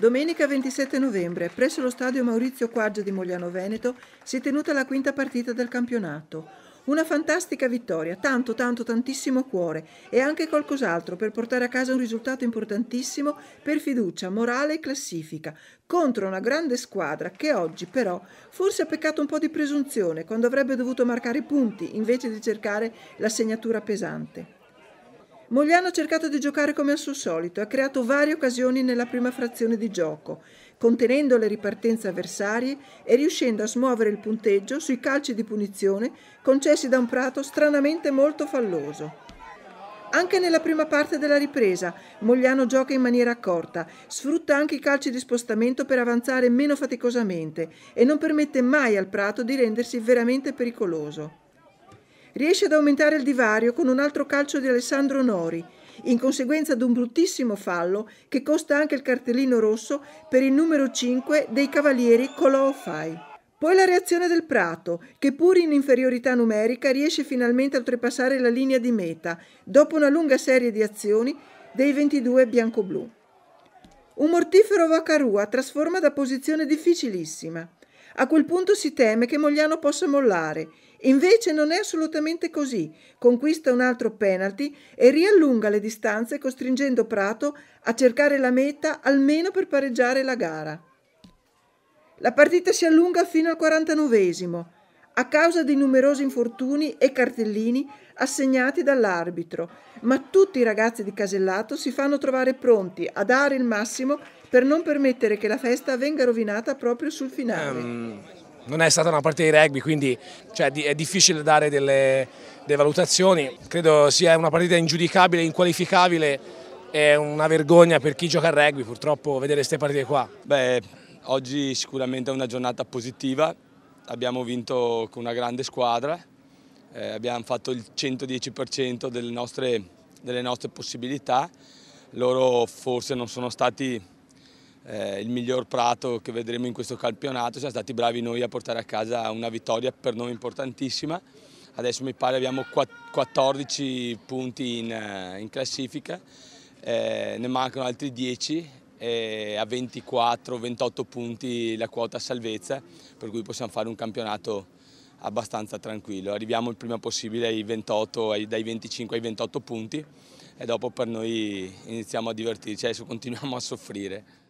Domenica 27 novembre, presso lo stadio Maurizio Quaggia di Mogliano Veneto, si è tenuta la quinta partita del campionato. Una fantastica vittoria, tantissimo cuore e anche qualcos'altro per portare a casa un risultato importantissimo per fiducia, morale e classifica, contro una grande squadra che oggi però forse ha peccato un po' di presunzione quando avrebbe dovuto marcare punti invece di cercare la segnatura pesante. Mogliano ha cercato di giocare come al suo solito, ha creato varie occasioni nella prima frazione di gioco, contenendo le ripartenze avversarie e riuscendo a smuovere il punteggio sui calci di punizione concessi da un Prato stranamente molto falloso. Anche nella prima parte della ripresa, Mogliano gioca in maniera accorta, sfrutta anche i calci di spostamento per avanzare meno faticosamente e non permette mai al Prato di rendersi veramente pericoloso. Riesce ad aumentare il divario con un altro calcio di Alessandro Nori, in conseguenza di un bruttissimo fallo che costa anche il cartellino rosso per il numero 5 dei Cavalieri Colò-Fai. Poi la reazione del Prato, che pur in inferiorità numerica riesce finalmente a oltrepassare la linea di meta, dopo una lunga serie di azioni dei 22 biancoblù. Un mortifero Vacarua trasforma da posizione difficilissima. A quel punto si teme che Mogliano possa mollare. Invece non è assolutamente così. Conquista un altro penalty e riallunga le distanze costringendo Prato a cercare la meta almeno per pareggiare la gara. La partita si allunga fino al 49esimo, a causa di numerosi infortuni e cartellini assegnati dall'arbitro, ma tutti i ragazzi di Casellato si fanno trovare pronti a dare il massimo per non permettere che la festa venga rovinata proprio sul finale. Non è stata una partita di rugby, quindi è difficile dare delle valutazioni. Credo sia una partita ingiudicabile, inqualificabile, è una vergogna per chi gioca a rugby purtroppo vedere queste partite qua. Oggi sicuramente è una giornata positiva, abbiamo vinto con una grande squadra, abbiamo fatto il 110% delle nostre possibilità, loro forse non sono stati il miglior Prato che vedremo in questo campionato, siamo stati bravi noi a portare a casa una vittoria per noi importantissima. Adesso mi pare abbiamo 14 punti in classifica, ne mancano altri 10 e a 24-28 punti la quota salvezza, per cui possiamo fare un campionato abbastanza tranquillo. Arriviamo il prima possibile dai 25 ai 28 punti e dopo per noi iniziamo a divertirci, adesso continuiamo a soffrire.